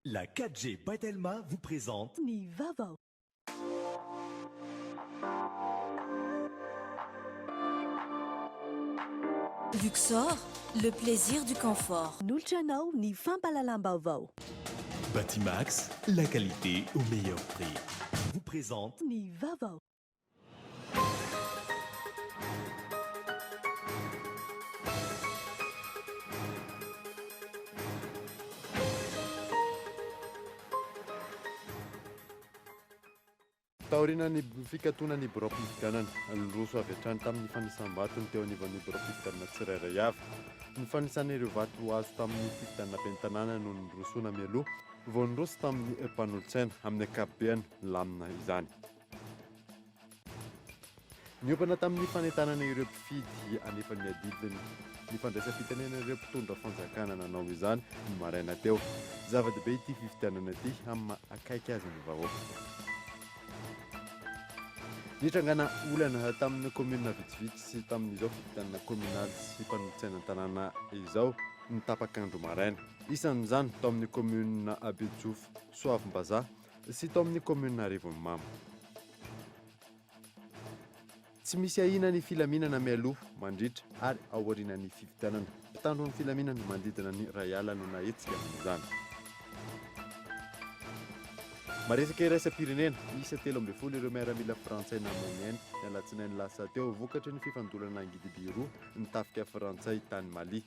La 4G Batelma vous présente Ni Vavo. Luxor, le plaisir du confort. Nulchano ni Fampalalambavo. Batimax, la qualité au meilleur prix. Vous présente Ni Vavo. Taorina ny fikatona ny borapifiganana roso avy hatrany tamin'ny fanisam-batony teo anivon'ny borapifiganana tsirairay avy. Ny fanisan'ireo vato azo tamin'ny fifiganana bentanàna no nyrosona mialoha vao nyroso tamin'ny mpanolotsaina amin'ny ankapobeny lamina izany. Niopana tamin'ny fanentanana ireo mpifidy anefa ny adidiny ny fandraisam-pitenena ireo mpitondra fanjakana nanao izany ny maraina teo. Zava-dehibe ity fifidianana ity amin'ny akaiky azy ny vahoaka. Nitrangana olana tamin'ny komuna vitsivitsy sy tamin'izao fifidianana komunaly sy mpanolotsaina tanàna izao ny tapakandro maraina. Isan'izany tao amin'ny komuna Abetsof, Soavimbazaha sy tao amin'ny komuna Rivonimamy. Tsy misy ahina ny filaminana mialoha mandritra ary aorianan'ny fifidianana. Mpitandro ny filaminana manodidina ny ray ala no nahetsika amin'izany. Maresaka iraisam-pirenena isa 13 ireo miaramila frantsay namomiainy ny alatsinainy lasa teo vokatry ny fifandolana angidiby roa ny tafika frantsay tany Mali.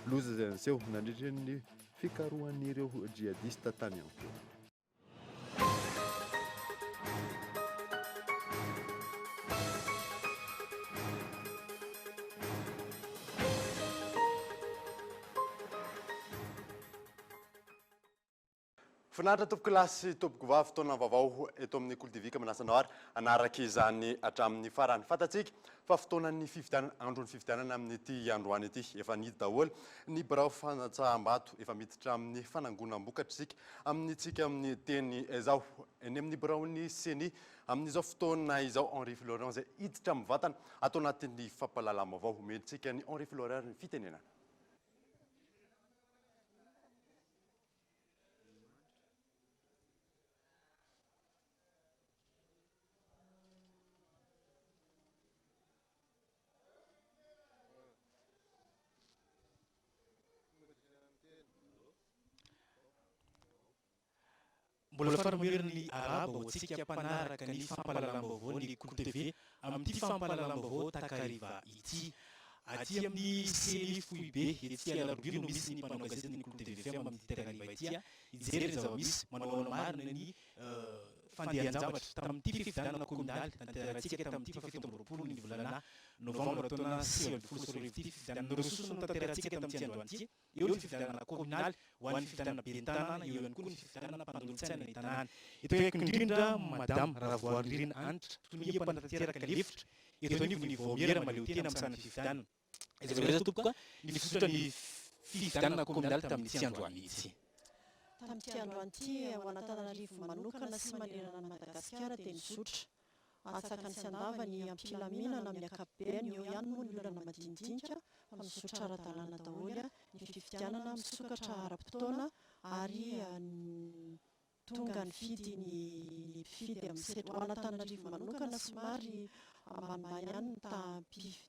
Loza izay anseho nandritra ny fikarohan'ireo jihadista tany ankoho. Finaritra tompoko lasy tompoko vavy fotoana vaovao eto amin'ny Kolodivika Manasanao ary anaraka izany hatramin'ny farany. Fantatsika fa fotoanan'ny fifidianana andron'ny fifidianana amin'ny ity androany ity efa nidy daholo ny birao fanatsahambato efa miditra amin'ny fanangonam-bokatra isika amin'ny teny izao eny amin'ny biraon'ny seni amin'izao fotoana izao Henri Florent izay hiditra amin'ny vatana atao anatin'ny fampalalama vaovao mentsika ny Henri Florent ny fitenenana. Mbola faramoeriny araba tsika mpanaraka ny fampalalam-baovao ny Kolo TV amin'ity fampalalam-baovao takariva ity. Aty amin'ny seny foibe etsy alarobia no misy ny mpanao gazety ny Kolo TV FM amin'ny takariva ity. Ijery zava-misy manao marina ny fandehan-javatra tamin'ity fifidianana kominaly tanterantsika tamin'ity fa 17 ny volana novambra taona 2024 ity fifidianana rososo no tanterantsika tamin'ity androany ity. Eo ny fifidianana kominaly ho an'ny fifidianana bentanàna eo ihany koa ny fifidianana mpanolontsaina ny tanàna. Eto akaiky indrindra madame Ravoaririna Anitra tonia mpanatanteraka lefitra eto anivo ny vaomiera maleo tena amin'ny san'ny fifidianana. Izay tompoko ny fisotra ny fifidianana kominaly tamin'ity androany ity. Tamin'ity androany ity ao Antananarivo manokana sy manerana ny Madagasikara dia nizotra. Atsaka ny Siandava ny ampilaminana amin'ny ankapobeny eo ihany moa ny olana madinidinika fa mizotra ara-dalàna daholo ny fifidianana misokatra ara-potoana ary tonga ny fidy ny mpifidy ao Antananarivo manokana somary ambanimbany ihany ny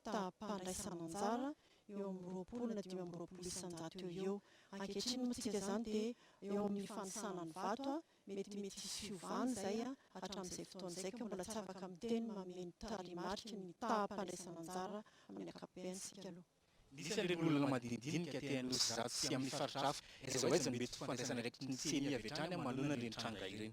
taham-pandraisana anjara eo amin'ny 20 na 25 isan-jato eo. Ankehitriny moa tsika izany dia eo amin'ny fanisana ny vato mety hisy fiovana izay hatramin'izay fotoana izay ka mbola tsy afaka miteny mameno tarimarika ny taham-pandraisana anjara amin'ny ankapobeny sika aloha. Misy ireny olona madinidinika tian'ny zato sy amin'ny faritra hafa izay hoe mety fandraisana raiky ny seny avy hatrany manoloana ireny tranga ireny.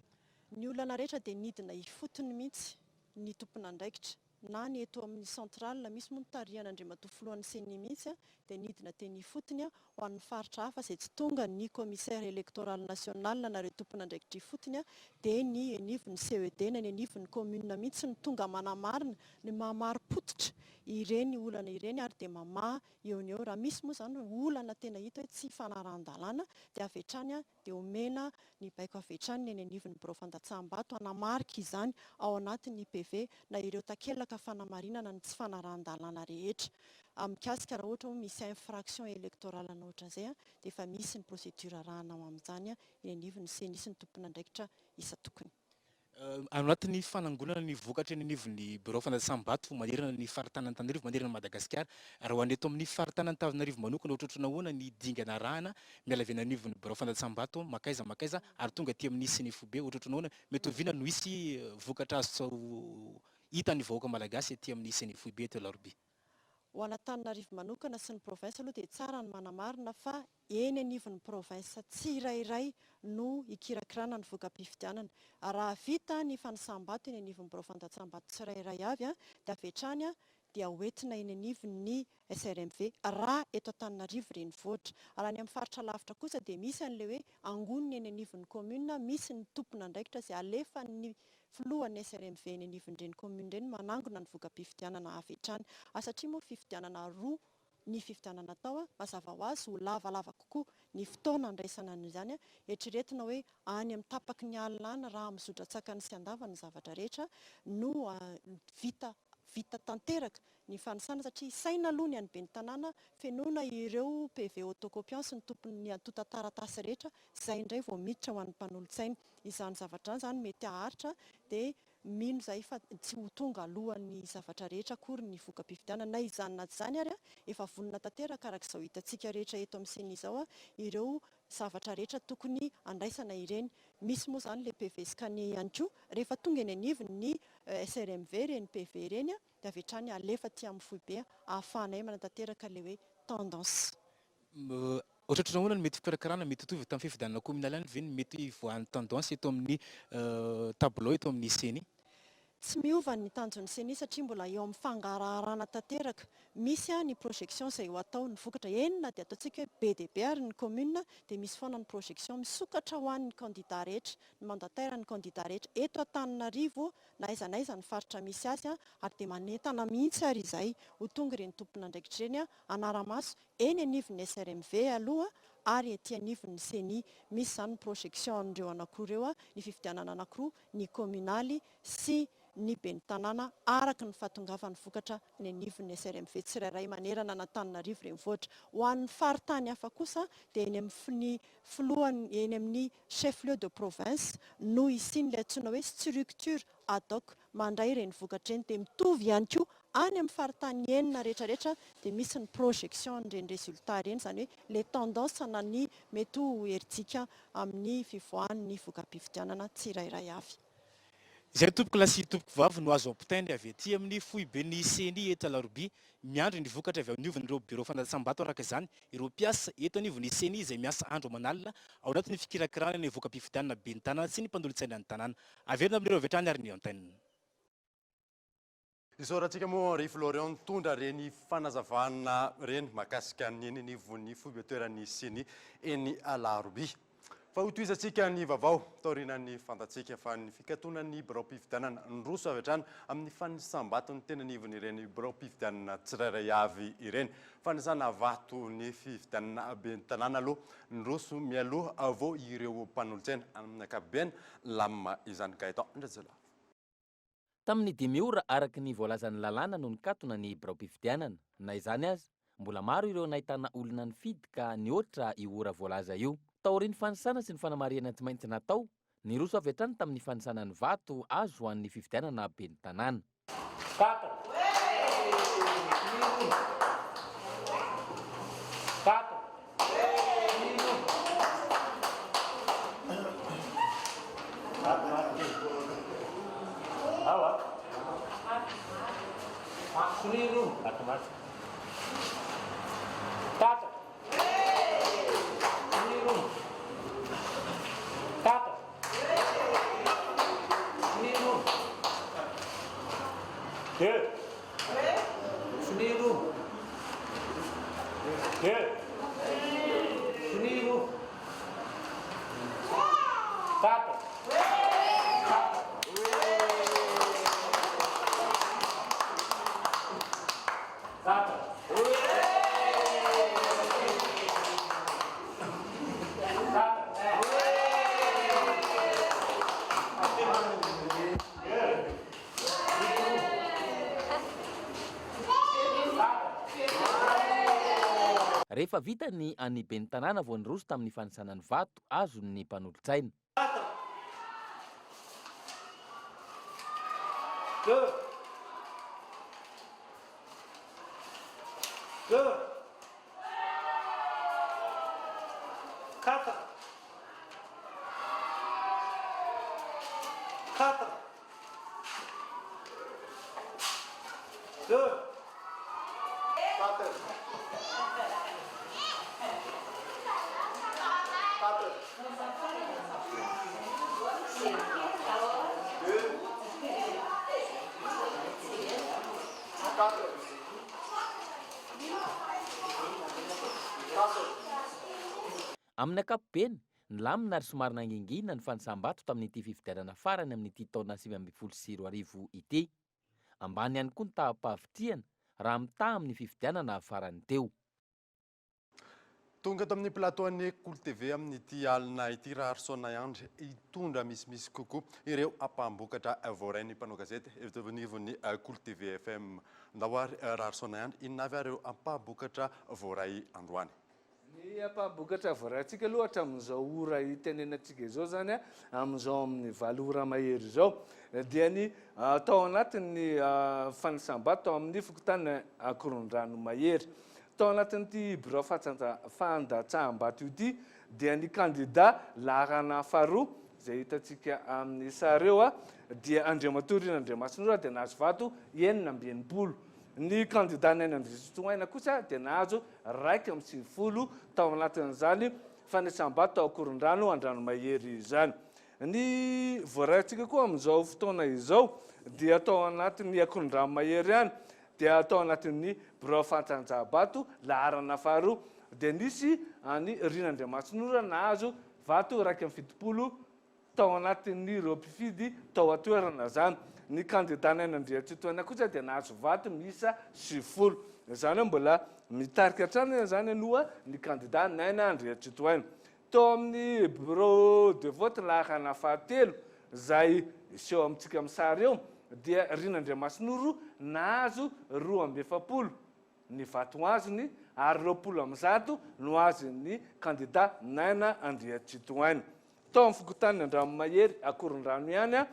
Ny olana rehetra dia nidina hifotony mihitsy ny tompon'andraikitra na ny eto amin'ny central misy moa tarihana Andriamatoa filohan'ny seny mihitsy dia nidina teny hifotony ho an'ny faritra hafa izay tsy tonga ny commissaire électoral national nareo tompon'andraikitra hifotony dia ny anivon'ny CED na ny anivon'ny commune mihitsy ny tonga manamarina ny mamaro-potitra ireny olana ireny ary dia mamaha eo ny eo. Raha misy moa izany olana tena hita hoe tsy fanaran-dalàna dia avy hatrany dia omena ny baiko avy hatrany ny anivon'ny birao fandatsaham-bato hanamarika izany ao anatin'ny PV na ireo takelaka afaka fanamarinana ny tsy fanarahan-dalàna rehetra. Mikasika raha ohatra hoe misy infraction électorale na ohatra izay dia efa misy ny procédure arahana ao amin'izany eny anivon'ny CENI sy ny tompon'andraikitra isa-tokony. Anatin'ny fanangonana ny vokatra eny anivon'ny bureau fanasam-bato manerana ny faritànan-Antananarivo manerana Madagasikara raha hoany eto amin'ny faritànan-Antananarivo manokana ohatrohatrona ahoana ny dingana arahana miala avy eny anivon'ny bureau fanasam-bato makaiza ary tonga aty amin'ny CENIFB ohatrohatrona ahoana mety ho viana no hisy vokatra azo hita ny vahoaka malagasy aty amin'ny CENIFB eto Alarobia. Ho an'Antananarivo manokana sy ny province aloha dia tsara ny manamarina fa eny anivon'ny province tsirairay no ikirakirana ny vokam-pifidianana. Raha vita ny fanasam-bato eny anivon'ny bureau fanasam-bato tsirairay avy dia avy hatrany dia hoentina eny anivon'ny SRMV raha eto Antananarivo renivohitra. Raha ny amin'ny faritra lavitra kosa dia misy an'ilay hoe angoniny eny anivon'ny commune, misy ny tompon'andraikitra izay alefa ny filohan'ny SRMV eny anivon'ireny commune ireny manangona ny vokam-pifidianana avy hatrany. Satria moa fifidianana roa ny fifidianana atao mazava ho azy ho lavalava kokoa ny fotoana andraisana izany. Eritreretina hoe any amin'ny tapaky ny alina any raha mizotra tsakany sy andava ny zavatra rehetra no vita tanteraka ny fanasana satria saina aloha ny any tanàna fenoana ireo PV autocopiant sy ny tompony antota taratasy rehetra izay indray vao miditra ho an'ny mpanolontsaina. Izany zavatra izany mety haharitra dia mino izay fa tsy ho tonga alohan'ny zavatra rehetra akory ny vokam-pifidianana na izany na tsy izany ary efa vonona tanteraka araka izao hitantsika rehetra eto amin'ny CENI izao ireo zavatra rehetra tokony andraisana ireny. Misy moa izany ilay PV scanner ihany koa rehefa tonga eny anivon'ny SRMV reny PV ireny dia avy hatrany alefa aty amin'ny foibe ahafahanay manatanteraka ilay hoe tendance. Ohatrohatrona ahoana no mety fikarakarana mety hitovy tamin'ny fifidianana communal any ve ny mety voan'ny tendance eto amin'ny tableau eto amin'ny CENI? Tsy miova ny tanjon'ny CENI satria mbola eo amin'ny fangaraharaana tanteraka. Misy ny projection izay ho atao ny vokatra enina dia ataontsika hoe BDBR ny commune dia misy foana ny projection misokatra ho an'ny candidat rehetra, ny mandataire ny candidat rehetra eto Antananarivo na aiza n'aiza ny faritra misy azy ary dia manentana mihitsy ary izay ho tonga ireny tompon'andraikitra ireny anara-maso eny anivon'ny SRMV aloha ary ety anivon'ny CENI. Misy izany projection an'ireo anankiroa ireo ny fifidianana anankiroa ny communaly sy ny ben'ny tanàna araka ny fahatongavan'ny vokatra ny anivon'ny SRMV tsirairay manerana n'Antananarivo renivohitra. Ho an'ny faritany hafa kosa dia eny amin'ny filohany eny amin'ny chef lieu de province no isian'ilay antsoina hoe structure ad hoc mandray ireny vokatra ireny dia mitovy ihany koa any amin'ny faritany enina rehetrarehetra dia misy ny projection n'ireny résultat ireny izany hoe les tendances na ny mety ho herintsika amin'ny fivoahan'ny vokam-pifidianana tsirairay avy. Izay tompoko lasy tompoko vavy no azo ampitainy avy aty amin'ny foibe ny CENI eto Alarobia miandry ny vokatra avy anivon'ireo bureau fanasam-bato araka izany ireo mpiasa eto anivon'ny CENI izay miasa andro aman'alina ao anatin'ny fikirakirana ny vokam-pifidianana ben'ny tanàna sy ny mpandolo-tsaina ny tanàna. Averina amin'ireo avy hatrany ary ny antenne. Isaorantsika moa Rivo Lorion tondra reny fanazavana reny makasika ny eny anivon'ny foibe toeran'ny CENI eny Alarobia. Fa hotoizantsika ny vaovao taorinan'ny fantatsika fa ny fikatoanan'ny bureau-pifidianana ndroso avy hatrany amin'ny fanisam-bato ny tena anivon'ireny bureau-pifidianana tsirairay avy ireny. Fanisana vato ny fifidianana ben'ny tanàna aloha ndroso mialoha avao ireo mpanolontsaina amin'ny ankapobeny lamma izany Gaëtan Ndrazela. Tamin'ny 10 ora araka ny voalazan'ny lalàna no nikatona ny bureau-pifidianana. Na izany azy, mbola maro ireo nahitana olona nifidy ka nihoatra io ora voalaza io. Taorian'ny fanisana sy ny fanamariana tsy maintsy natao, ny roso avy hatrany tamin'ny fanisana ny vato azo ho an'ny fifidianana ben'ny tanàna. rehefa vita ny aniben'ny tanàna vao ny roso tamin'ny fanisanany vato azony mpanolotsaina. Amin'ny ankapobeny, ny lamina ary somary nangingina ny fanisambato tamin'ity fifidianana farany amin'ity taona 2024 ity. Ambany ihany koa ny tahampahavitriana raha mitaha amin'ny fifidianana farany teo. Tonga tamin'ny plateau-ny Cool TV amin'ity alina ity raha Arsaona Andry hitondra misimisy kokoa ireo ampahambokatra voarainy mpanao gazety evinivon'ny Cool TV FM ndahoary raha Arsaona Andry inavy ireo ampahambokatra voaray androany. Ny ampahambokatra voarayntsika aloha hatramin'izao ora itenenantsika izao zany amin'izao amin'ny 7 ora mahery izao dia ny tao anatin'ny fanisambato tao amin'ny fokontany Akorondrano mahery. Tao anatin'ity bureau fandatsaham-bato ity dia ny candidat Larana Faroa izay hitantsika amin'ny sary eo dia Andriamatorina Andriamasinora dia nahazo vato 920. Ny candidat Naina Andriamasinora kosa dia nahazo 190 tao anatin'izany fanasam-bato tao Akorondrano Andranomahery izany. Ny voarayntsika koa amin'izao fotoana izao dia tao anatin'ny Akorondranomahery ihany dia tao anatin'ny bureau fandanjaha-bato Larana Faroa dia nisy any Rinandriamasinora nahazo vato 170 tao anatin'ny ireo mpifidy tao atoerana zany. Ny candidat Naina Andriamasinora kosa dia nahazo vato miisa 70. Izany hoe mbola mitarika hatrany zany aloha ny candidat Naina Andriamasinora. Tao amin'ny bureau de vote Larana fahatelo izay iseho amintsika amin'ny sary eo dia Rinandriamasinora nahazo 270 ny vato azony ary 20 no azon'ny candidat Naina Andriamasinora. Tao amin'ny fokontany Andranomahery Akorondrano ihany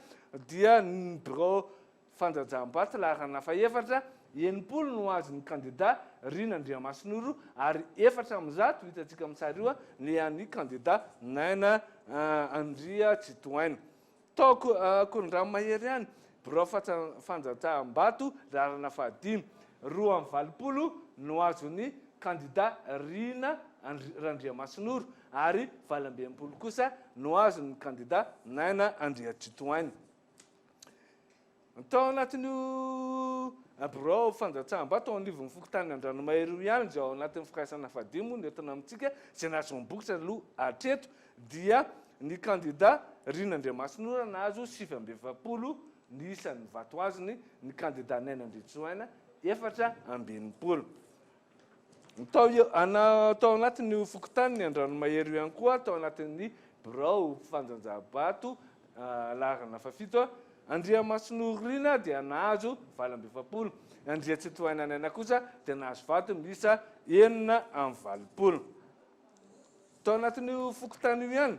dia ny bureau fandanjaha-bato Larana fahaefatra 70 no azon'ny candidat Rinandriamasinora ary 400 hitantsika amin'ny sary io ny an'ny candidat Naina Andriamasinora. Tao Akorondranomahery ihany bureau fandanjaha-bato Larana fahadimy 220 no azon'ny candidat Rina Andriamasinora ary 220 kosa no azon'ny candidat Naina Andriamasinora. Tao anatin'io bureau fandanjaha-bato ao anivon'ny fokontany Andranomahery ihany izay ao anatin'ny firaisana fahadimy no entona amintsika izay nahazo mibokotra aloha hatreto dia ny candidat Rina Andriamasinora nahazo 720 ny isan'ny vato azony, ny candidat Naina Andriamasinora 420. Tao anatin'ny fokontany Andranomahery ihany koa tao anatin'ny bureau fandanjaha-bato Larana fafito Andriamasinora Rina dia nahazo 220. Andriamasinora Naina kosa dia nahazo vato miisa 420. Tao anatin'ny fokontany ihany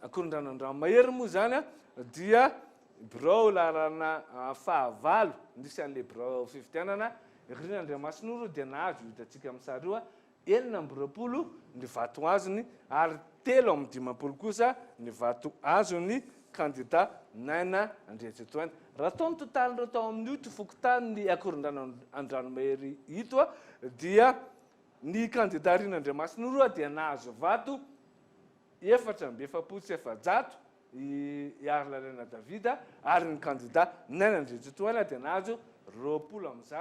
Akorondrano Andranomahery moa zany dia bureau Larana fahavalo nisy an'le bureau fifidianana Rina Andriamasinora dia nahazo hitantsika amin'ny sary io 420 ny vato azony ary 320 kosa ny vato azony candidat Naina Andriamasinora. Raha tao ny totalin'ireo tao amin'io fokontany Akorondrano Andranomahery ito dia ny candidat Rina Andriamasinora dia nahazo vato 420 sy 700 iary Lalana Davida ary ny candidat Naina Andriamasinora dia nahazo 20 sy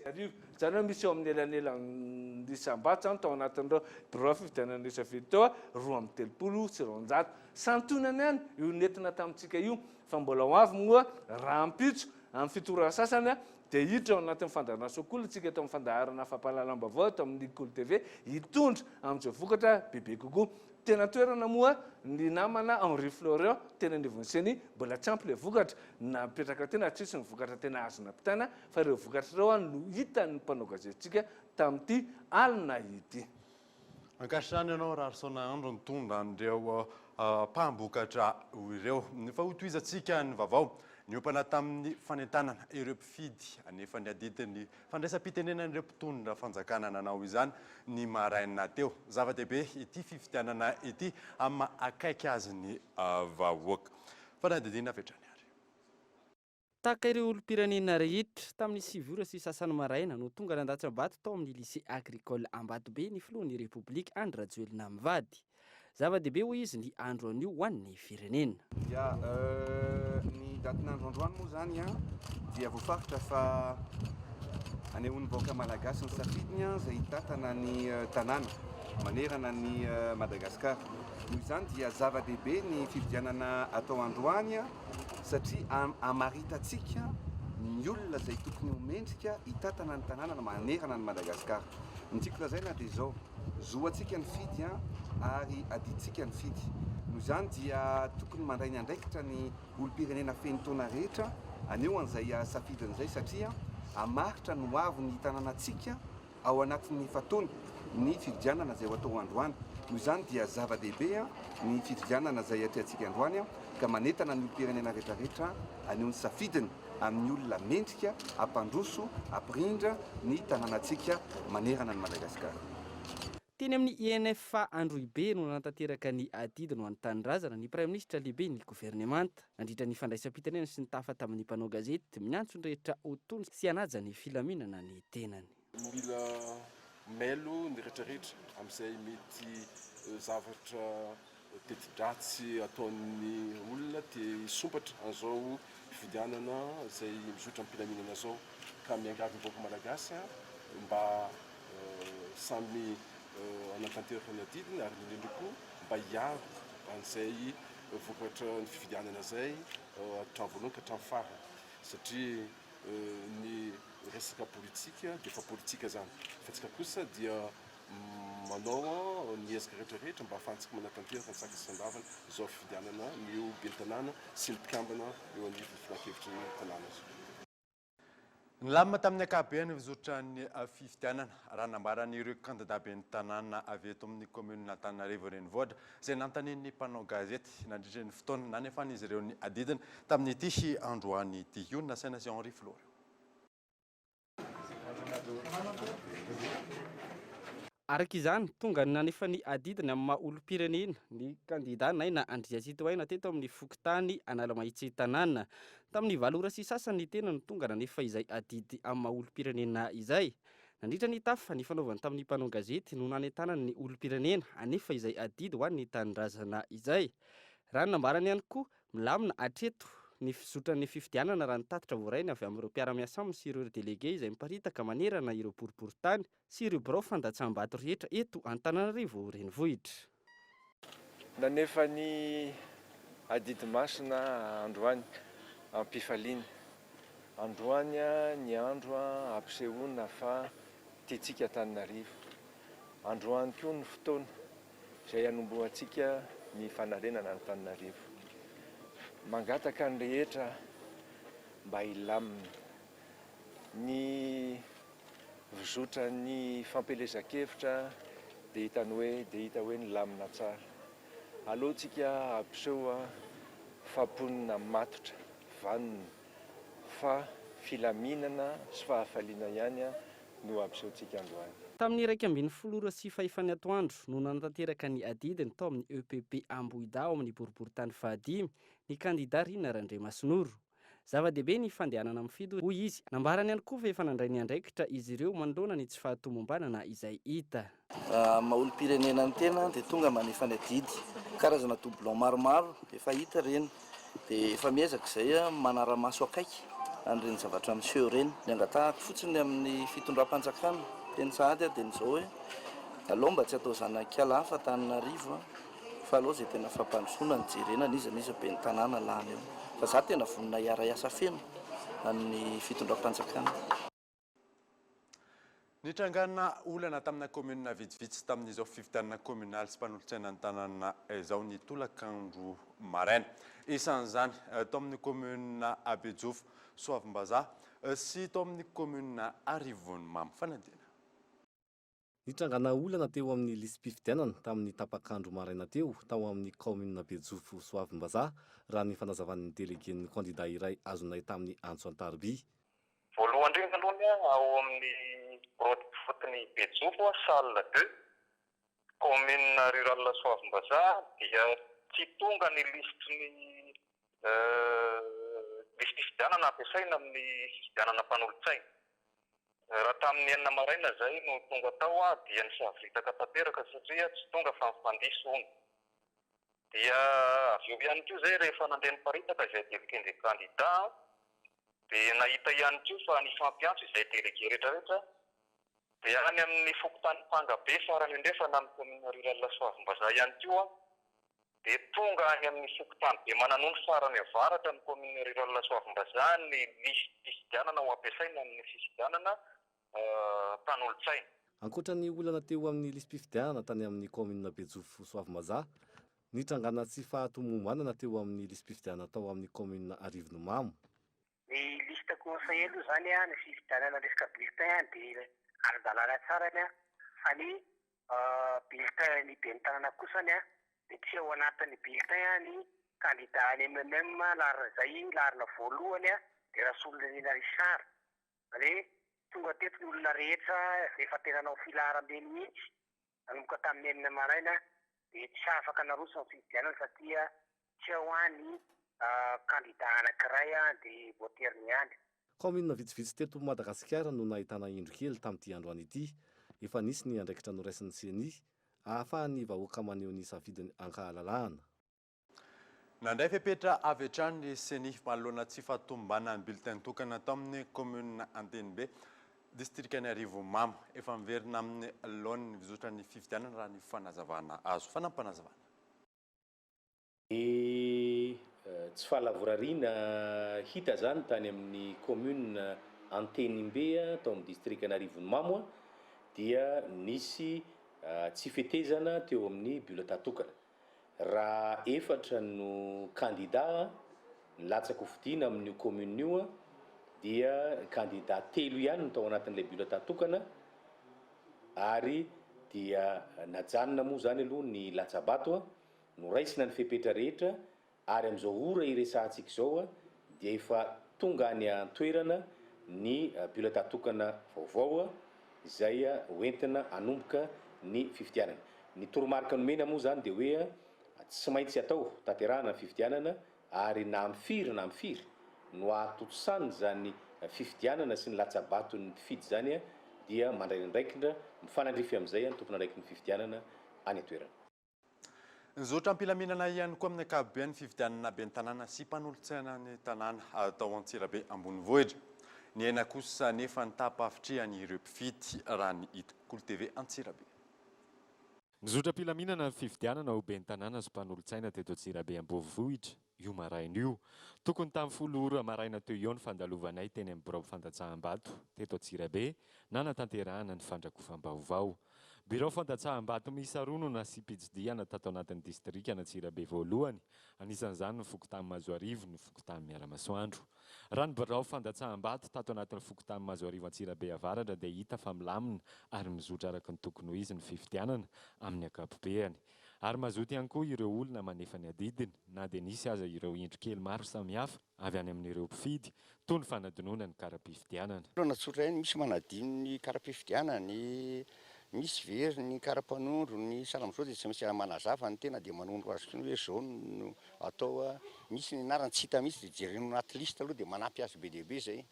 10. Zany hoe misy eo amin'ny elanelan'ny lisambato zany tao anatin'ireo bureau fifidianana safidy teo 230 sy 200. Santonany ihany io nentina tamintsika io fa mbola ho avy moa raha ampitso amin'ny fitorana sasany dia hiditra ao anatin'ny fandaharana sokoly tsika eto amin'ny fandaharana fampahalalam-baovao eto amin'ny Cool TV hitondra amin'izao vokatra bebe kokoa. tena toerana moa ny namana Henri Florian tena nivonseny mbola tsy ampy le vokatra na mipetraka tena tsisy ny vokatra tena azona mpitana fa ireo vokatra ireo no hitan'ny mpanao gazetintsika tamin'ity alina ity. Ankasitrany ianao Rarisona andro nitondra an'ireo mpambokatra ireo nefa ho toizantsika ny vaovao niopana tamin'ny fanentanana ireo mpifidy anefa ny adidiny fandraisam-pitenenan'ireo mpitondra fanjakana nanao izany ny maraina teo. Zava-dehibe ity fifidianana ity amin'ny akaiky azy ny vahoaka. Fanadidina avetrany ary. Tahaka ireo olom-pirenena rehetra tamin'ny 7 ora sy sasany maraina no tonga nandatsabato tao amin'ny lycée agricole Ambatobe ny filohan'ny République Andry Rajoelina Mivady. Zava-dehibe hoy izy ny andro anio ho an'ny firenena. Ny datin'andro androany moa zany dia voafaritra fa anehoan'ny vahoaka malagasy ny safidiny izay hitatana ny tanàna manerana ny Madagasikara. Noho izany dia zava-dehibe ny fifidianana atao androany satria amaritantsika ny olona izay tokony homendrika hitatana ny tanàna manerana ny Madagasikara. Ny tiako lazaina dia izao, zoantsika ny fidy ary adiditsika ny fidy. Noho izany dia tokony mandray ny andraikitra ny olom-pirenena feno taona rehetra aneo an'izay safidin'izay satria amaritra no avy ny tanànantsika ao anatin'ny fataony ny fifidianana izay ho atao androany. Noho izany dia zava-dehibe ny fifidianana izay atrehantsika androany ka manentana ny olom-pirenena rehetrarehetra aneho ny safidiny amin'ny olona mendrika ampandroso ampirindra ny tanànantsika manerana ny Madagasikara. Teny amin'ny INF Androibe no nantanteraka ny adidiny ho an'ny tanindrazana ny Prime Ministre lehibe ny gouvernemanta nandritra ny fandraisam-pitenenana sy ny tafa tamin'ny mpanao gazety miantso ny rehetra ho tony sy hanaja ny filaminana ny tenany. Mila mailo ny rehetrarehetra amin'izay mety zavatra teti-dratsy ataon'ny olona dia hisompatra an'izao fifidianana izay mizotra amin'ny filaminana zao ka miangavy ny vahoaka malagasy mba samy anatanteraka ny adidiny ary ny loko mba hiaro an'izay vokatra ny fifidianana izay hatramin'ny voalohany ka hatramin'ny farany satria ny resaka politika dia efa politika zany fa tsika kosa dia manao ny ezaka rehetrarehetra mba ahafahantsika manatanteraka ny saka isandavana izao fifidianana ny eo be ny tanàna sy ny mpikambana eo anivon'ny filan-kevitry ny tanàna zao. Ny lamina tamin'ny ankapobeny mizotra ny fifidianana raha nambaran'ireo kandida ben'ny tanàna avy eto amin'ny commune Antananarivo renivohitra izay nanontanian'ny mpanao gazety nandritra ny fotoana nanefan'izy ireo ny adidiny tamin'ity androany ity. Io nasaina sy Henri Florian. Araka izany tonga nanefa ny adidiny amin'ny maha olom-pirenena ny kandida naina Andria Sitoaina teto amin'ny Fokotany Analamahitsy tanàna. Tamin'ny 7 ora sy sasany ny tena no tonga nanefa izay adidy amin'ny maha olom-pirenena izay. Nandritra ny tafa ny fanaovany tamin'ny mpanao gazety no nanentanany ny olom-pirenena anefa izay adidy ho an'ny tanindrazana izay. Raha nambarany ihany koa milamina atreto ny fizotran'ny fifidianana raha nitatitra voaraina avy amin'ireo mpiara-miasa aminy sy ireo délégué izay miparitaka manerana ireo boriboritany sy ireo birao fandatsam-bato rehetra eto Antananarivo renivohitra. Nanefa ny adidy masina androany ampifaliana. Androany ny andro ampisehoana fa tiantsika Antananarivo. Androany koa ny fotoana izay hanombohantsika ny fanarenana Antananarivo. Mangataka ny rehetra mba hilamina ny vizotra ny fampelezan-kevitra dia hita hoe ny lamina tsara. Aleontsika ampiseho famponina matotra vanina fa filaminana sy fahafaliana ihany no ampisehontsika androany. Tamin'ny 1:12 ora sy fahefany atoandro no nantanteraka ny adidiny tao amin'ny EPP Ambohida ao amin'ny boriboritany fahadimy ny kandida Rina Randriamasinoro. Zava-dehibe ny fandehanana amin'ny fidy hoy izy. Nambarany ihany koa fa efa nandray ny andraikitra izy ireo manoloana ny tsy fahatomombanana izay hita. Maha olom-pirenena ny tena dia tonga manefa ny adidy. Karazana doublon maromaro efa hita reny. Dia efa miezaka izay manara-maso akaiky an'ireny zavatra miseho reny. Ny angatahako fotsiny amin'ny fitondram-panjakana teny sahady dia n'izao hoe aloha mba tsy atao zanak'ala hafa Antananarivo fa aloha izay tena fampandrosoana ny jerena niza be ny tanàna lany eo. Fa za tena vonina hiara-iasa feno amin'ny fitondram-panjakana. Nitrangana olana tamina commune vitsivitsy tamin'izao fifidianana communal sy mpanolotsaina ny tanàna izao ny tolakandro maraina. Isan'izany tao amin'ny commune Abejofo, Soavimbazaha sy tao amin'ny commune Arivony Mamy Fanadina. Nitrangana olana teo amin'ny lisam-pifidianana tamin'ny tapakandro maraina teo tao amin'ny commune Abejofo, Soavimbazaha raha ny fanazavan'ny délégué-ny candidat iray azonay tamin'ny Antso Antarby. Voalohany indrindra aloha ao amin'ny fotony Bejofo, salle 2, commune rurale Soavimbazaha dia tsy tonga ny lisitry fifidianana ampiasaina amin'ny fifidianana mpanolotsaina. Raha tamin'ny enina maraina zay no tonga tao dia nisavitaka tanteraka satria tsy tonga fa nifandiso ony. Dia avy eo ihany koa zay rehefa nandeha niparitaka izay délégué candidat dia nahita ihany koa fa ny fampiantso izay délégué rehetrarehetra dia any amin'ny fokotany Pangabe farany indrefana amin'ny commune rurale Soavimbazaha ihany koa dia tonga any amin'ny fokotany Bemananondro farany avaratra amin'ny commune rurale Soavimbazaha ny listy fifidianana ho ampiasaina amin'ny fifidianana mpanolotsaina. Ankoatra ny olana teo amin'ny lisam-pifidianana tany amin'ny commune Bejofo, Soavimbazaha, nitrangana tsy fahatomombanana teo amin'ny lisam-pifidianana tao amin'ny commune Arivony Mamy. Ny lista conseiller aloha zany ny fifidianana resaka bulletin dia ara-dalàna tsara fa ny bulletin ny ben'ny tanàna kosany dia tsy ao anatin'ny bulletin ny candidat ny MMM larina zay larina voalohany dia Rasolonina Richard. Ary tonga teto ny olona rehetra efa tena nao filaharam-be mihitsy nanomboka tamin'ny enina maraina dia tsy afaka naroso ny fifidianana satria tsy ao any candidat anankiray dia voatery niandry. Commune vitsivitsy teto Madagasikara no nahitana indro kely tamin'ity androany ity. Efa nisy ny andraikitra noraisin'ny CENI ahafahany vahoaka maneho ny safidiny ankahalalahana. Nandray fepetra avy hatrany ny CENI manoloana tsy fahatombana ny bulletin tokana tao amin'ny commune Antenimbe, distrikany Arivony Mamy, efa miverina amin'ny laon'ny fizotra ny fifidianana raha ny fanazavana azo. Fanampanazavana. Tsy fahalavorariana hita zany tany amin'ny commune Antenimbe tao amin'ny distrikany Arivony Mamy dia nisy tsy fitezana teo amin'ny bulletin tokana. Raha efatra no candidat nilatsaka hofidiana amin'ny commune io dia candidat telo ihany no tao anatin'ilay bulletin tokana ary dia najanona moa zany aloha ny latsabato noraisina ny fepetra rehetra ary amin'izao ora iresahantsika izao dia efa tonga any an-toerana ny bulletin tokana vaovao izay hoentina hanomboka ny fifidianana. Ny toromarika nomena moa zany dia hoe tsy maintsy atao tanterahana ny fifidianana ary na amfiry no atotosany zany fifidianana sy ny latsabato ny mpifidy zany dia mandray andraikitra mifanandrify amin'izay ny tompon'andraiky ny fifidianana any an-toerana. Nizotra ampilaminana ihany koa amin'ny ankapobeny fifidianana ben'ny tanàna sy mpanolotsaina ny tanàna atao Antsirabe ambonivohitra. Ny aina kosa nefa nitapahafitrihany ireo mpifidy raha ny hita. Kolo TV Antsirabe. Nizotra ampilaminana fifidianana ho ben'ny tanàna sy mpanolotsaina teto Antsirabe ambonivohitra io maraina io. Tokony tamin'ny 10 ora maraina teo io ny fandalovanay teny amin'ny birao fandatsaham-bato teto Antsirabe na natanterahana ny fandrakofam-baovao. Birao fandatsaham-bato miisa roa no nasipijidihana tato anatin'ny distrikana Antsirabe voalohany, anisan'izany ny Fokotany Mazoarivo, ny Fokotany Miaramasoandro. Raha ny birao fandatsaham-bato tato anatin'ny Fokotany Mazoarivo Antsirabe avaratra dia hita fa milamina ary mizotra araka ny tokony ho izy ny fifidianana amin'ny ankapobeny. Ary mazoto ihany koa ireo olona manefa ny adidiny na dia nisy aza ireo endrikely maro samihafa avy any amin'ireo mpifidy toy ny fanadinoana ny kara-pifidianana. Natsotra ny misy manadino ny kara-pifidianana, misy very ny kara-panondro, ny salamizao dia tsy misy manazava ny tena dia manondro azy ny hoe zao no atao. Misy ny narany tsy hita mihitsy dia jereno anaty lista aloha dia manampy azy be dia be zay.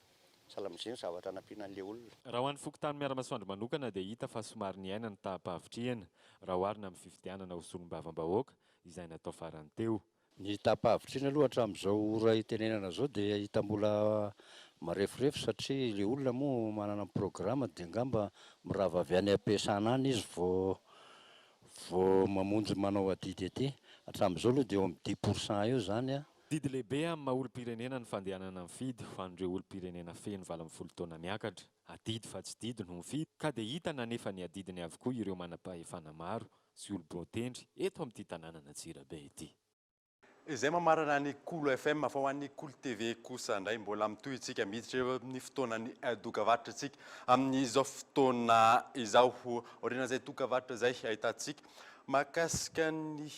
Salamizay ny zavatra nampianan'ilay olona. Raha ho an'ny Fokotany Miaramasoandro manokana dia hita fa somary ny aina ny tapahavitrihana raha oharina amin'ny fifidianana ho solombavam-bahoaka izay natao farany teo. Ny tapahavitrihana aloha hatramin'izao ora itenenana zao dia hita mbola marefirefy satria ilay olona moa manana programma dia ngamba mirava avy any am-piasana any izy vao mamonjy manao adidy aty. Hatramin'izao aloha dia eo amin'ny 10% eo zany didy lehibe amin'ny maha olo-pirenena ny fandehanana mifidy ho an'ireo olo-pirenena feno 70 taona miakatra. Adidy fa tsy didy no mifidy ka dia hita na nefa ny adidiny avokoa ireo manam-pahefana maro sy olo-botendry eto amin'ity tanànana Antsirabe ity. Izay mamarana ny Kolo FM fa ho an'ny Kolo TV kosa indray mbola mitohy itsika miditra eo amin'ny fotoanany dokavatra tsika amin'izao fotoana izao orinan'izay dokavatra izay ahitantsika mahakasika ny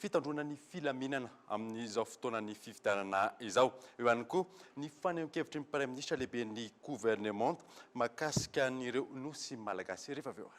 fitandronan'ny filaminana amin'izao fotoanany fifidianana izao. Eo ihany koa ny fanehoan-kevitry ny Premier ministre lehibe ny gouvernement mahakasika an'ireo nosy malagasy rehefa avy eo ary.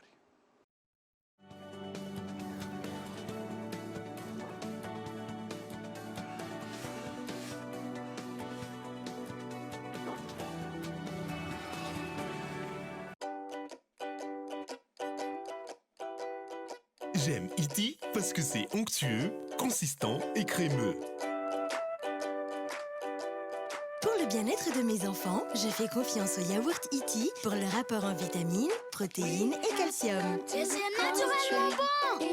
J'aime Iti parce que c'est onctueux, consistant et crémeux. Pour le bien-être de mes enfants, je fais confiance au yaourt Iti pour leur apport en vitamines, protéines et calcium. Et c'est naturellement bon!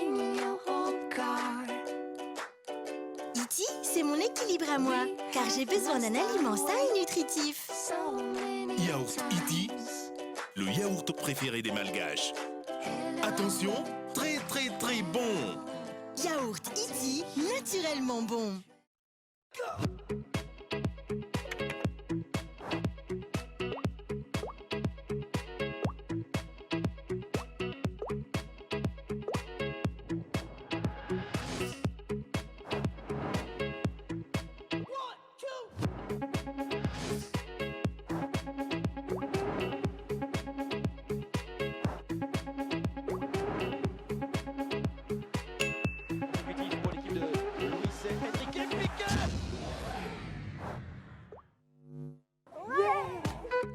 Iti, c'est mon équilibre à moi, car j'ai besoin d'un aliment sain et nutritif. Yaourt Iti, le yaourt préféré des Malgaches. Attention, très très très bon. Yaourt Iti, naturellement bon.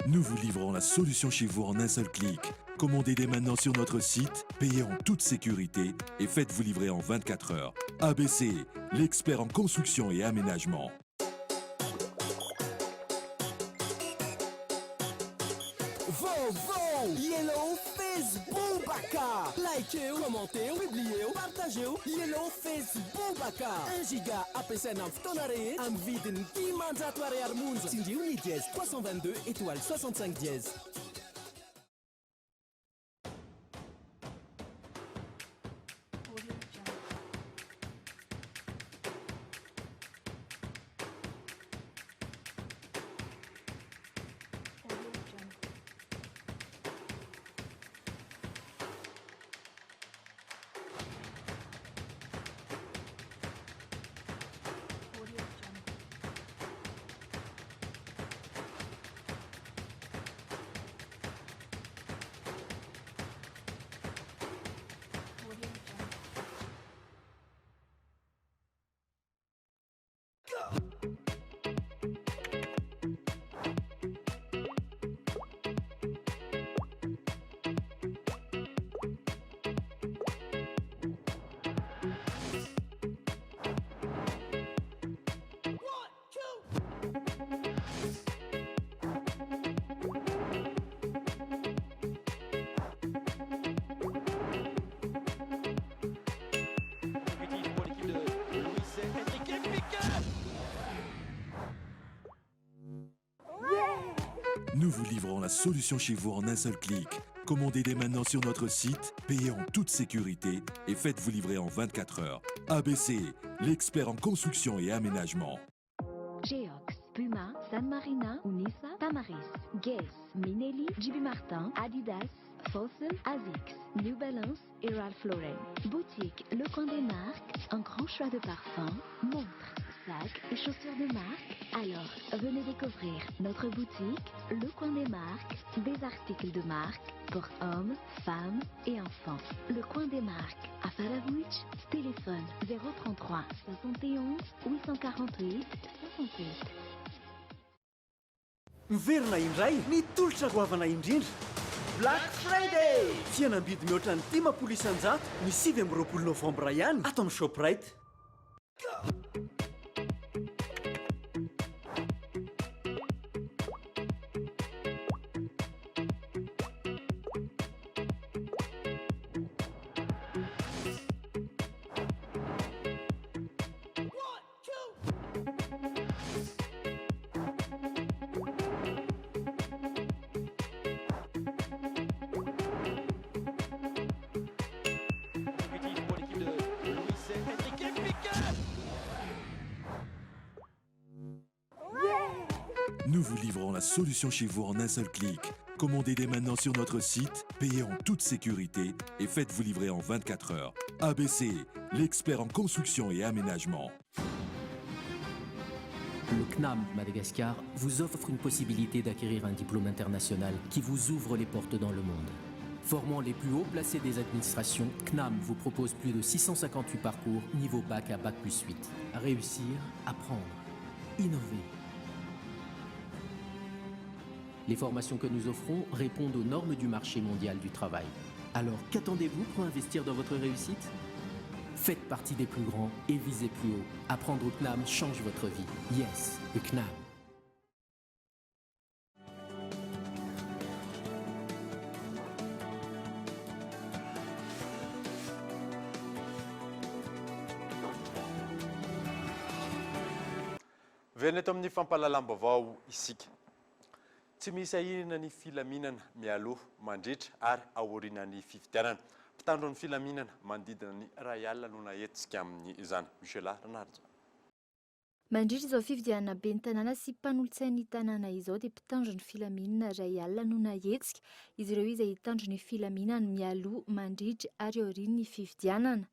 Nous vous livrons la solution chez vous en un seul clic. Commandez dès maintenant sur notre site, payez en toute sécurité et faites-vous livrer en 24 heures. ABC, l'expert en construction et aménagement. Yellow Facebook Baka. Likez, commentez, publiez, partagez. Yellow Facebook Baka. 1 giga APSN en ftonare. En vidin qui mangiatoire armunza. Sindiu ni 10 322 étoile 65 dièse. Nous vous livrons la solution chez vous en un seul clic. Commandez dès maintenant sur notre site, payez en toute sécurité et faites-vous livrer en 24 heures. ABC, l'expert en construction et aménagement. Geox, Puma, San Marina, Unisa, Tamaris, Guess, Minelli, JB Martin, Adidas, Fossil, Asics, New Balance et Ralph Lauren. Boutique Le Coin des Marques, un grand choix de parfums, montres, sacs et chaussures de marque. Alors, venez découvrir notre boutique Le Coin des Marques, des articles de marque pour hommes, femmes et enfants. Le Coin des Marques, à Faravouch, téléphone 033 71 848 68. Miverina indray ny tolotra goavana indrindra Black Friday fihenam-bidy mihoatra ny 10 isan-jato ny 7 novambra ihany ato amin'ny Shoprite. nous vous livrons la solution chez vous en un seul clic. Commandez dès maintenant sur notre site, payez en toute sécurité et faites-vous livrer en 24 heures. ABC, l'expert en construction et aménagement. Le CNAM Madagascar vous offre une possibilité d'acquérir un diplôme international qui vous ouvre les portes dans le monde. Formant les plus hauts placés des administrations, CNAM vous propose plus de 658 parcours niveau bac à bac plus 8. Réussir, apprendre, innover. Les formations que nous offrons répondent aux normes du marché mondial du travail. Alors qu'attendez-vous pour investir dans votre réussite ? Faites partie des plus grands et visez plus haut. Apprendre au CNAM change votre vie. Yes, le CNAM. Velona eto amin'ny fampalalam-baovao isika. Tsy misy ahinana ny filaminana mialoha mandritra ary aorianany fifidianana. Mpitandro ny filaminana manodidina ny ray alina no nahetsika amin'ny izany. Michela Renards. Mandritra izao fifidianana ben'ny tanàna sy mpanolotsain'ny tanàna izao dia mpitandro ny filaminana ray alina no nahetsika. Izy ireo izay hitandro ny filaminana mialoha mandritra ary aorian'ny fifidianana.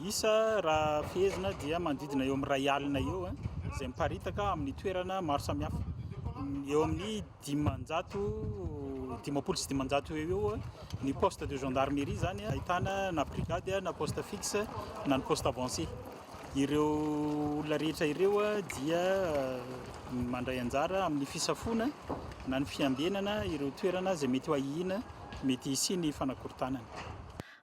Isa raha fehezina dia manodidina eo amin'ny ray alina eo izay miparitaka amin'ny toerana maro samihafa. Eo amin'ny 500 sy 500 eo ny poste de gendarmerie zany ahitana na brigade na poste fixe na ny poste avancé. Ireo olona rehetra ireo dia mandray anjara amin'ny fisafoana na ny fiambenana ireo toerana izay mety ho ahihina mety hisy ny fanakorontanana.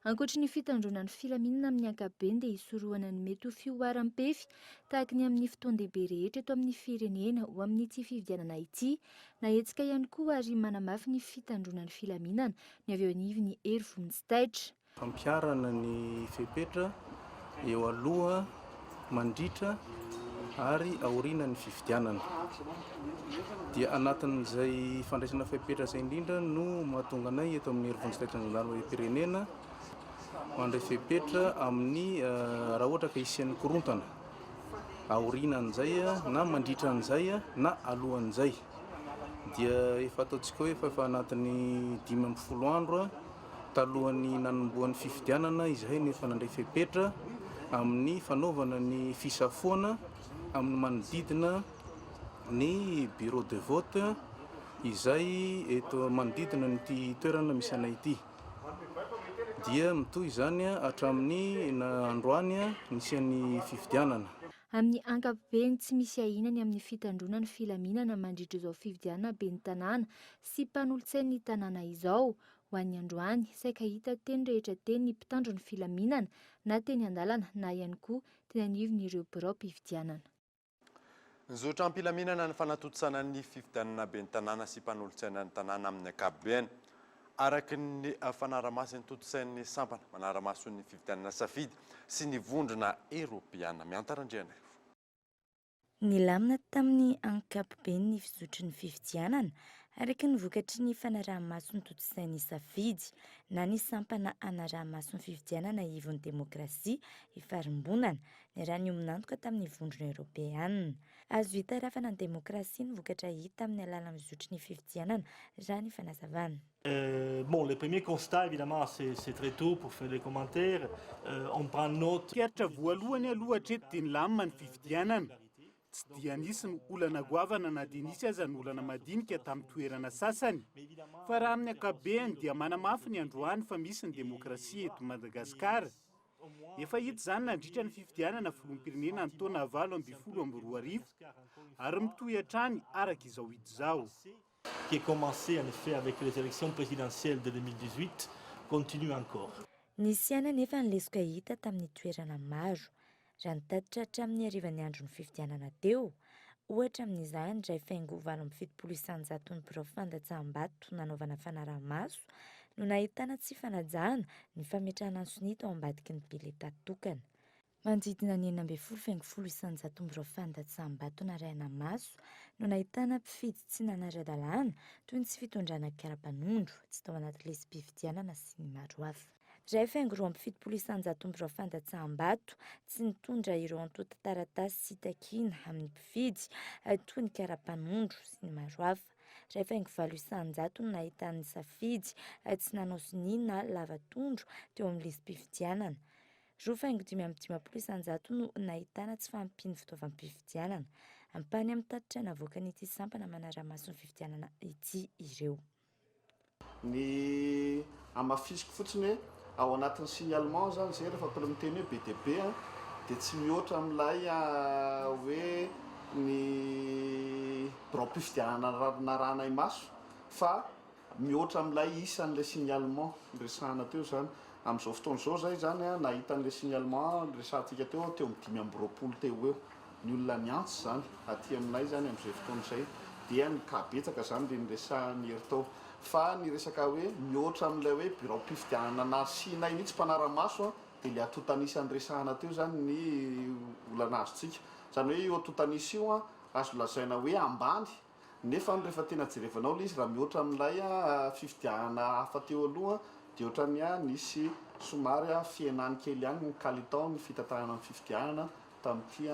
Ankoatra ny fitandrona ny filaminana amin'ny ankapobeny dia hisorohana ny mety ho fioharam-pefy tahaka ny amin'ny fotoan-dehibe rehetra eto amin'ny firenena ho amin'ny ity fifidianana ity. Nahetsika ihany koa ary manamafy ny fitandrona ny filaminana ny avy eo anivon'ny hery vonintsitaitra. Fampiarana ny fepetra eo aloha mandritra ary aoriana ny fifidianana. Dia anatin'izay fandraisana fepetra izay indrindra no mahatonga anay eto amin'ny hery vonintsitaitra ny firenena mandray fepetra amin'ny raha ohatra ka isian'ny korontana aorianan'izay na mandritra an'izay na alohan'izay. Dia efa ataontsika hoe efa anatin'ny 12 andro talohan'ny nanomboan'ny fifidianana izahay nefa nandray fepetra amin'ny fanaovana ny fisafoana amin'ny manodidina ny bureau de vote izay eto manodidina ny toerana misy anay ity. Dia mitohy izany hatramin'ny androany nisy an'ny fifidianana. Amin'ny ankapobeny tsy misy ahinany amin'ny fitandrona ny filaminana mandritra izao fifidianana ben'ny tanàna sy mpanolotsain'ny tanàna izao. Ho an'ny androany saika hita teny rehetra teny ny mpitandro ny filaminana na teny an-dalana na ihany koa teny anivon'ireo birao mpifidianana. Zotra am-pilaminana ny fanatontosana ny fifidianana ben'ny tanàna sy mpanolotsaina ny tanàna amin'ny ankapobeny. Araky ny fanaramasin'ny totosain'ny sampana manaramaso ny fifidianana safidy sy ny vondrona eropeana miantarandriana. Nilamina tamin'ny ankapobeny ny fizotry ny fifidianana araky ny vokatry ny fanaraha-mason'ny totosain'ny safidy na ny sampana anaraha-mason'ny fifidianana ivon'ny demokrasia ifarimbonana ny raha ny ominantoka tamin'ny vondrona eropeana. Azo hita rafana ny demokrasia ny vokatra hita amin'ny alalan'ny fizotry ny fifidianana raha ny fanazavana. Bon, le premier constat, évidemment, c'est très tôt pour faire des commentaires. On prend note. Kertra voalohany aloha hatreto dia nilamina ny fifidianana. Tsy dia nisy ny olana goavana na dia nisy aza ny olana madinika tamin'ny toerana sasany. Fa raha amin'ny ankapobeny dia manamafy ny androany fa misy ny demokrasia eto Madagasikara. Efa hita izany nandritra ny fifidianana filoham-pirenena ny taona 2022 ary mitohy hatrany araka izao hita izao. Qui est commencé en effet avec les élections présidentielles de 2018 continue encore. Nisy ihany nefa nilesoka hita tamin'ny toerana maro. Raha nitatitra hatramin'ny harivan'ny andron'ny fifidianana teo, ohatra amin'izany indray faingovana amin'ny 700 ny birao fandatsaham-bato nanaovana fanaraha-maso no nahitana tsy fanajana ny fametrahana ny sonita ao ambadiky ny bileta tokana. Manodidina ny 12,100 birao fandatsaham-bato narahina maso no nahitana mpifidy tsy nanara-dalàna toy ny tsy fitondrana karapanondro, tsy tao anaty lesy-pifidianana sy ny maro hafa. Rehefa haingo roa amby fitopolo isan-jato amin'ireo fandatsaham-bato tsy nitondra ireo antota taratasy sy takiana amin'ny mpifidy toy ny kara-panondro sy ny maro hafa. Rehefa haingo valo isan-jato no nahitan'ny safidy tsy nanao sinina lava-tondro teo amin'ny listim-pifidianana. Roa haingo 5 isan-jato no nahitana tsy fahampiany fitaovam-pifidianana. Ampany amin'ny tatitra navoaka n'ity sampana manara-maso ny fifidianana ity ireo. Ny amafisiko fotsiny ao anatin'ny signalement zany zay rehefa apela miteny hoe BDB dia tsy mihoatra amin'ilay hoe ny birao-pifidianana naranay maso fa mihoatra amin'ilay isan'ilay signalement resahana teo zany. Amin'izao fotoana izao zay zany nahita an'ilay signalement resahantsika teo amin'ny 5 teo eo. Ny olona niantso zany aty aminay zany amin'izay fotoana izay dia ny kabetsaka zany dia niresahany eritao. Fa ny resaka hoe mihoatra amin'ilay hoe birao-pifidianana nasinay mihitsy mpanara-maso dia ilay atotanisany resahana teo zany ny olana azontsika. Zany hoe io atotanisy io azo lazaina hoe ambany nefa rehefa tena jerevanao ilay izy raha mihoatra amin'ilay fifidianana hafa teo aloha dia ohatrany nisy somary fihenany kely ihany ny kalitao ny fitantanana amin'ny fifidianana tamin'ity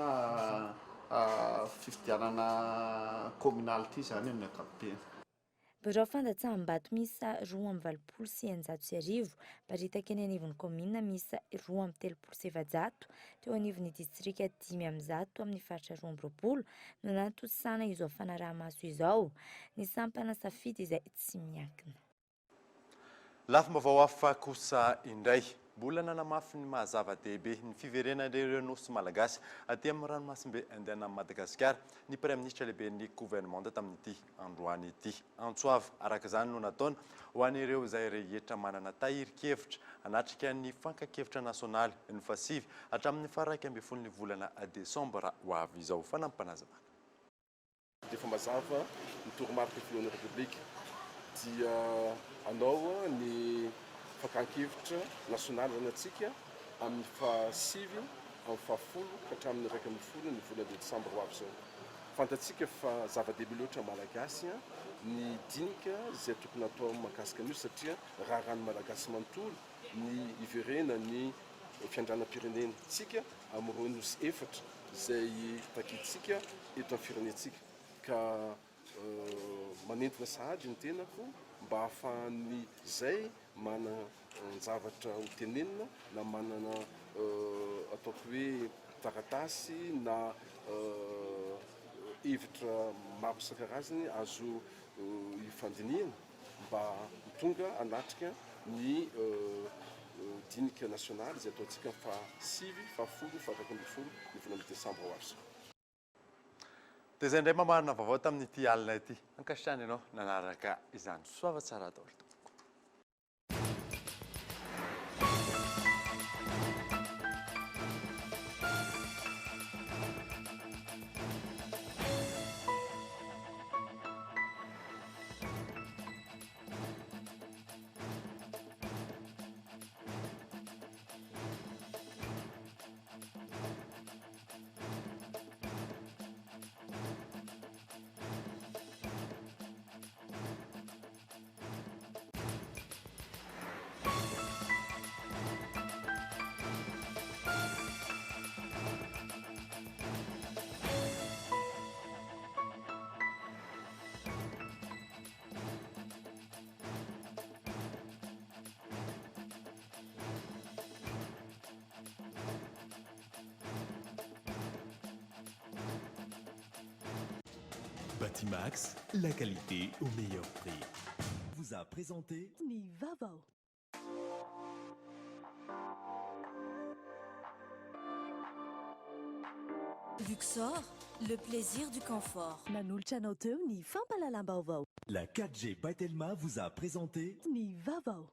fifidianana communal ity zany amin'ny ankapobeny. Birao fandatsaham-bato miisa 2,930 paritaka eny anivon'ny komina miisa 2,700 teo anivon'ny distrika 500 amin'ny faritra 20 no natosana izao fanaraha-maso izao. Ny sampana safidy izay tsy miankina. Lafim-baovao hafa kosa indray. Mbola nanamafy ny mahazava-dehibe ny fiverenan'ireo nosy malagasy aty amin'ny ranomasimbe andehanan'i Madagasikara ny praiministra lehiben'ny gouvernement tamin'ity androany ity. Antsoava araka izany no nataony ho an'ireo izay rehetra manana tahirin-kevitra hanatrika ny fankakevitra nasionaly ny fasivy hatramin'ny faha 1 ny volana desambra ho avy izao. Fanampanazavana. Dia efa mazava ny toromarika filohan'ny Repoblika dia anao ny fakan-kevitra nasionaly zany atsika amin'ny fahasivy amin'ny fahafolo ka hatramin'ny 1 ny volana desambra ho avy izao. Fantatsika fa zava-dehibe loatra malagasy ny dinika izay tokony atao mahakasika an'io satria raha rano malagasy manontolo ny iverena ny fiandranam-pirenena tsika amin'ireo nosy efatra izay takitsika eto amin'ny firenentsika ka manentona sahady ny tenako mba hahafahan'ny zay mana zavatra ho tenenina na manana ataoko hoe taratasy na hevitra maro isan-karazany azo ifandinihana mba tonga hanatrika ny dinika nasionaly izay ataontsika fahasivy, fahafolo, faha-1 ny volana desambra ho avy izao. Dia izay indray mamarina vaovao tamin'ity alina ity. Ankasitrany ianao nanaraka izany. Soava tsara daholo. Batimax, la qualité au meilleur prix. Vous a présenté Nivavo. Luxor, le plaisir du confort. Nanulchanoto ni Fampalalambauvau. La 4G by Telma vous a présenté Nivavo.